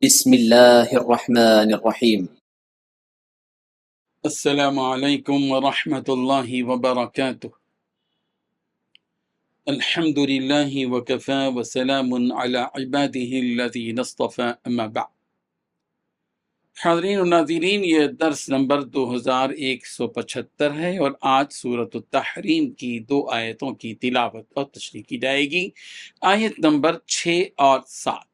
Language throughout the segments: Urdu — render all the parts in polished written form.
بسم اللہ الرحمن الرحیم۔ السلام علیکم ورحمۃ اللہ وبرکاتہ۔ الحمد للہ وکفی وسلام علی عبادہ الذین اصطفی، اما بعد۔ حاضرین و ناظرین، یہ درس نمبر 2175 ہے اور آج سورۃ التحریم کی 2 آیتوں کی تلاوت اور تشریح کی جائے گی۔ آیت نمبر 6 اور 7۔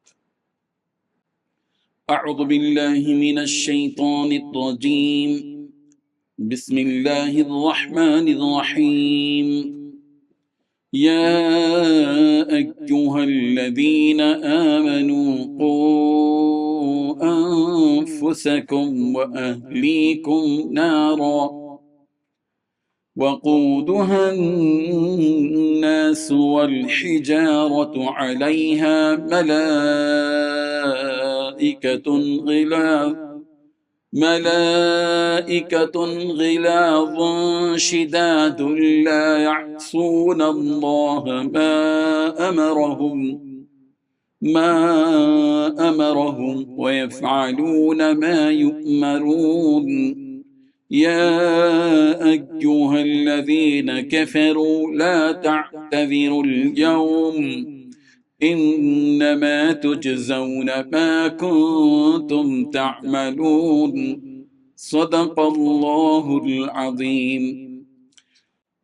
اعوذ باللہ من الشیطان الرجیم، بسم اللہ الرحمن الرحیم۔ یا ایہا الذین آمنوا قوا انفسکم واہلیکم نارا وقودها الناس والحجارة علیہا ملائكة غلاظ شداد لا يعصون الله ما أمرهم ويفعلون ما يؤمرون۔ يا أيها الذين كفروا لا تعتذروا اليوم انما تجزون ما کنتم تعملون۔ صدق اللہ العظیم۔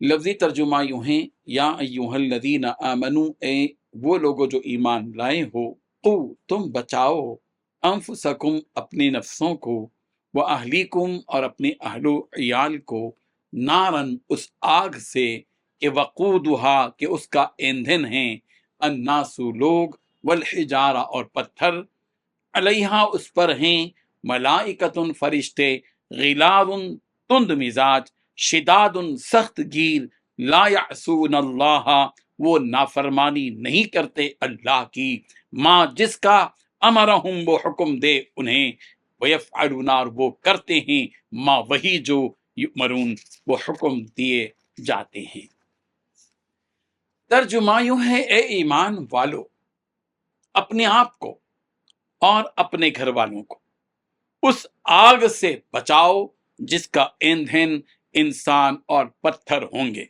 لفظی ترجمہ یوں ہیں، یا ایھا الذین آمنوا، اے وہ لوگو جو ایمان لائے ہو، قو تم بچاؤ، انفسکم اپنے نفسوں کو، واہلیکم اور اپنے اہل و عیال کو، نارن اس آگ سے، کہ وقودھا کہ اس کا ایندھن ہے، الناس لوگ، والحجارہ اور پتھر، علیہا اس پر ہیں، ملائکۃ فرشتے، غلاظ تند مزاج، شداد سخت گیر، لا یعصون اللہ وہ نافرمانی نہیں کرتے اللہ کی، ما جس کا امرہم وہ حکم دے انہیں، ویفعلون اور وہ کرتے ہیں، ما وہی جو یؤمرون وہ حکم دیے جاتے ہیں۔ ترجمہ یوں ہے، اے ایمان والو، اپنے آپ کو اور اپنے گھر والوں کو اس آگ سے بچاؤ جس کا ایندھن انسان اور پتھر ہوں گے۔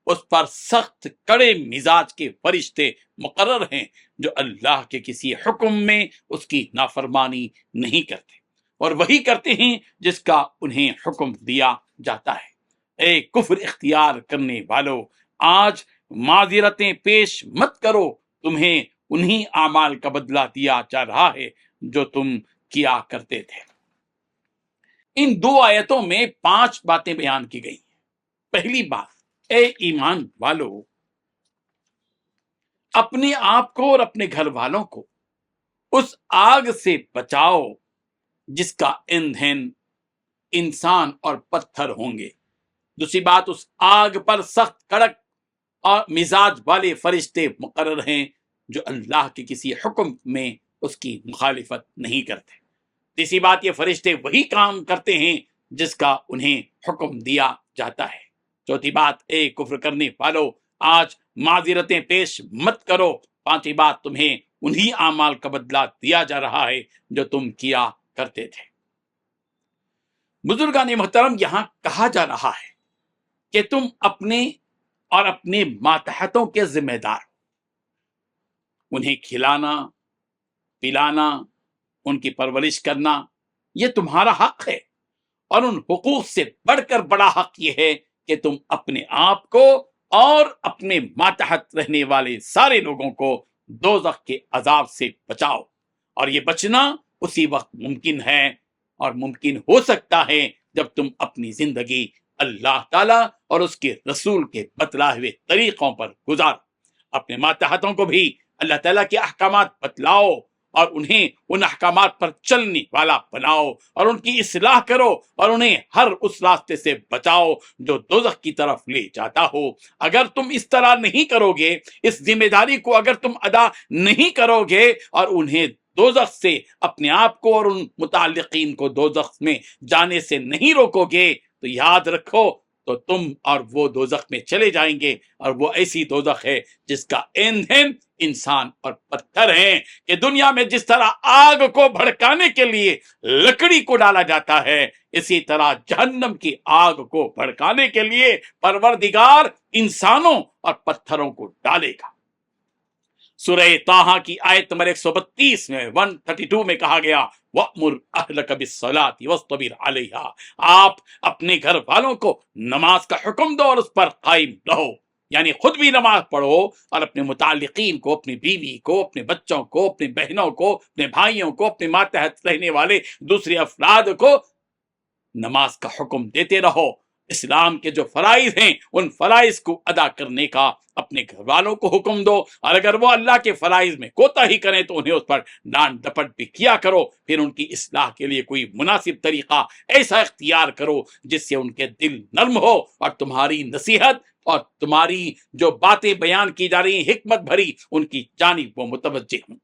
اس پر سخت کڑے مزاج کے فرشتے مقرر ہیں جو اللہ کے کسی حکم میں اس کی نافرمانی نہیں کرتے، اور وہی کرتے ہیں جس کا انہیں حکم دیا جاتا ہے۔ اے کفر اختیار کرنے والو، آج معذرتیں پیش مت کرو، تمہیں انہی اعمال کا بدلہ دیا جا رہا ہے جو تم کیا کرتے تھے۔ ان 2 آیتوں میں 5 باتیں بیان کی گئی ہیں۔ پہلی بات، اے ایمان والو، اپنے آپ کو اور اپنے گھر والوں کو اس آگ سے بچاؤ جس کا ایندھن انسان اور پتھر ہوں گے۔ دوسری بات، اس آگ پر سخت کڑک اور مزاج والے فرشتے مقرر ہیں جو اللہ کے کسی حکم میں اس کی مخالفت نہیں کرتے۔ تیسری بات، یہ فرشتے وہی کام کرتے ہیں جس کا انہیں حکم دیا جاتا ہے۔ چوتھی بات، اے کفر کرنے والو، آج معذرتیں پیش مت کرو۔ پانچویں بات، تمہیں انہی اعمال کا بدلہ دیا جا رہا ہے جو تم کیا کرتے تھے۔ بزرگان محترم، یہاں کہا جا رہا ہے کہ تم اپنے اور اپنے ماتحتوں کے ذمہ دار ہو۔ انہیں کھلانا، پلانا، ان کی پرورش کرنا، یہ تمہارا حق ہے، اور ان حقوق سے بڑھ کر بڑا حق یہ ہے کہ تم اپنے آپ کو اور اپنے ماتحت رہنے والے سارے لوگوں کو دوزخ کے عذاب سے بچاؤ۔ اور یہ بچنا اسی وقت ممکن ہے اور ممکن ہو سکتا ہے جب تم اپنی زندگی اللہ تعالیٰ اور اس کے رسول کے بتلائے ہوئے طریقوں پر گزارو۔ اپنے ماتحتوں کو بھی اللہ تعالیٰ کے احکامات بتلاؤ اور انہیں ان احکامات پر چلنے والا بناؤ، اور ان کی اصلاح کرو اور انہیں ہر اس راستے سے بچاؤ جو دوزخ کی طرف لے جاتا ہو۔ اگر تم اس طرح نہیں کرو گے، اس ذمہ داری کو اگر تم ادا نہیں کرو گے اور انہیں دوزخ سے اپنے آپ کو اور ان متعلقین کو دوزخ میں جانے سے نہیں روکو گے، تو یاد رکھو تو تم اور وہ دوزخ میں چلے جائیں گے، اور وہ ایسی دوزخ ہے جس کا ایندھن انسان اور پتھر ہیں، کہ دنیا میں جس طرح آگ کو بھڑکانے کے لیے لکڑی کو ڈالا جاتا ہے، اسی طرح جہنم کی آگ کو بھڑکانے کے لیے پروردگار انسانوں اور پتھروں کو ڈالے گا۔ سورہ طٰہٰ کی آیت نمبر 132 میں 132 میں کہا گیا وَأْمُرْ أَهْلَكَ بِالصَّلَاةِ وَاصْطَبِرْ عَلَيْهَا، آپ اپنے گھر والوں کو نماز کا حکم دو اور اس پر قائم رہو، یعنی خود بھی نماز پڑھو اور اپنے متعلقین کو، اپنی بیوی کو، اپنے بچوں کو، اپنی بہنوں کو، اپنے بھائیوں کو، اپنے ماتحت رہنے والے دوسرے افراد کو نماز کا حکم دیتے رہو۔ اسلام کے جو فرائض ہیں ان فرائض کو ادا کرنے کا اپنے گھر والوں کو حکم دو، اور اگر وہ اللہ کے فرائض میں کوتاہی کریں تو انہیں اس پر ڈانٹ ڈپٹ بھی کیا کرو، پھر ان کی اصلاح کے لیے کوئی مناسب طریقہ ایسا اختیار کرو جس سے ان کے دل نرم ہو اور تمہاری نصیحت اور تمہاری جو باتیں بیان کی جا رہی ہیں حکمت بھری، ان کی جانب وہ متوجہ ہوں۔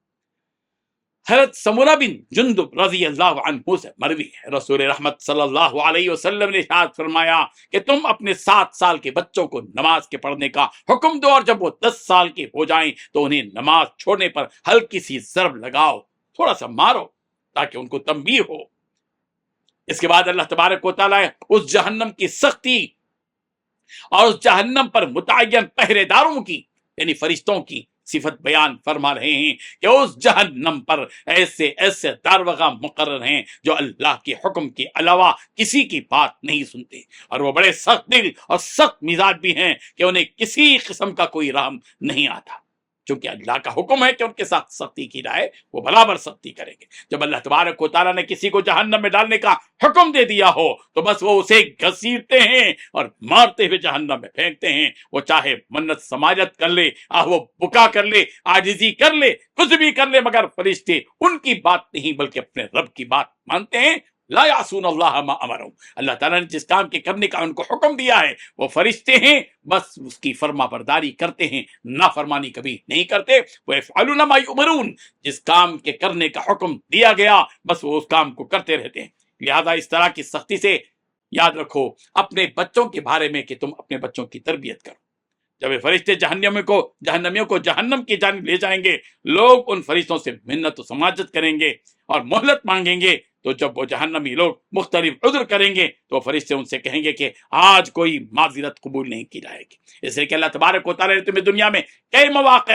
حضرت سمرہ بن جندب رضی اللہ عنہ سے مروی ہے، رسول رحمت صلی اللہ علیہ وسلم نے ارشاد فرمایا کہ تم اپنے 7 سال کے بچوں کو نماز کے پڑھنے کا حکم دو، اور جب وہ 10 سال کے ہو جائیں تو انہیں نماز چھوڑنے پر ہلکی سی ضرب لگاؤ، تھوڑا سا مارو تاکہ ان کو تنبیہ ہو۔ اس کے بعد اللہ تبارک و تعالیٰ اس جہنم کی سختی اور اس جہنم پر متعین پہرے داروں کی یعنی فرشتوں کی صفت بیان فرما رہے ہیں کہ اس جہنم پر ایسے ایسے داروغہ مقرر ہیں جو اللہ کے حکم کے علاوہ کسی کی بات نہیں سنتے، اور وہ بڑے سخت دل اور سخت مزاج بھی ہیں کہ انہیں کسی قسم کا کوئی رحم نہیں آتا، چونکہ اللہ کا حکم ہے کہ ان کے ساتھ سختی کی جائے، وہ برابر سختی کریں گے۔ جب اللہ تبارک و تعالیٰ نے کسی کو جہنم میں ڈالنے کا حکم دے دیا ہو تو بس وہ اسے گھسیٹتے ہیں اور مارتے ہوئے جہنم میں پھینکتے ہیں، وہ چاہے منت سماجت کر لے، وہ بکا کر لے، عاجزی کر لے، کچھ بھی کر لے، مگر فرشتے ان کی بات نہیں بلکہ اپنے رب کی بات مانتے ہیں۔ لا یعصون اللہ ما امرہم، اللہ تعالیٰ نے جس کام کے کرنے کا ان کو حکم دیا ہے وہ فرشتے ہیں، بس اس کی فرما برداری کرتے ہیں، نافرمانی کبھی نہیں کرتے۔ وَيَفْعَلُونَ مَا يُؤْمَرُونَ، جس کام کے کرنے کا حکم دیا گیا بس وہ اس کام کو کرتے رہتے ہیں۔ لہذا اس طرح کی سختی سے یاد رکھو اپنے بچوں کے بارے میں کہ تم اپنے بچوں کی تربیت کرو۔ جب یہ فرشتے جہنمیوں کو جہنم کی جانب لے جائیں گے، لوگ ان فرشتوں سے منت و سماجت کریں گے اور مہلت مانگیں گے، تو جب وہ جہنمی لوگ مختلف عذر کریں گے تو فرشتے ان سے کہیں گے کہ آج کوئی معذرت قبول نہیں کی جائے گی۔ اس لیے کہ اللہ تبارک و تعالیٰ نے تمہیں دنیا میں کئی مواقع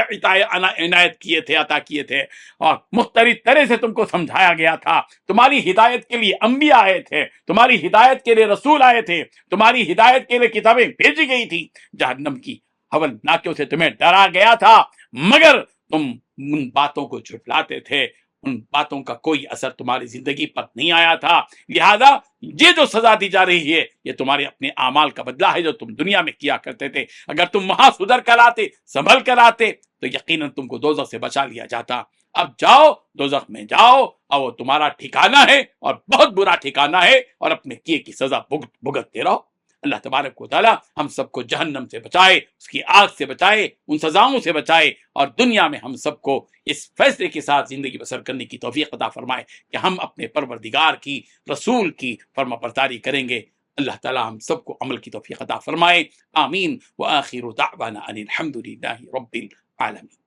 عنایت کیے تھے، عطا کیے تھے، اور مختلف طرح سے تم کو سمجھایا گیا تھا۔ تمہاری ہدایت کے لیے انبیاء آئے تھے، تمہاری ہدایت کے لیے رسول آئے تھے، تمہاری ہدایت کے لیے کتابیں بھیجی گئی تھی، جہنم کی ہولناکیوں سے تمہیں ڈرا گیا تھا، مگر تم ان باتوں کو جھٹلاتے تھے، ان باتوں کا کوئی اثر تمہاری زندگی پر نہیں آیا تھا۔ لہذا یہ جو سزا دی جا رہی ہے یہ تمہارے اپنے اعمال کا بدلہ ہے جو تم دنیا میں کیا کرتے تھے۔ اگر تم وہاں سدھر کر آتے، سنبھل کر آتے تو یقیناً تم کو دوزخ سے بچا لیا جاتا۔ اب جاؤ دوزخ میں جاؤ، اور وہ تمہارا ٹھکانہ ہے اور بہت برا ٹھکانہ ہے، اور اپنے کیے کی سزا بھگتتے رہو۔ اللہ تبارک و تعالیٰ ہم سب کو جہنم سے بچائے، اس کی آگ سے بچائے، ان سزاؤں سے بچائے، اور دنیا میں ہم سب کو اس فیصلے کے ساتھ زندگی بسر کرنے کی توفیق عطا فرمائے کہ ہم اپنے پروردگار کی، رسول کی فرما برداری کریں گے۔ اللہ تعالیٰ ہم سب کو عمل کی توفیق عطا فرمائے، آمین۔ وآخر دعوانا ان الحمد للہ رب العالمین۔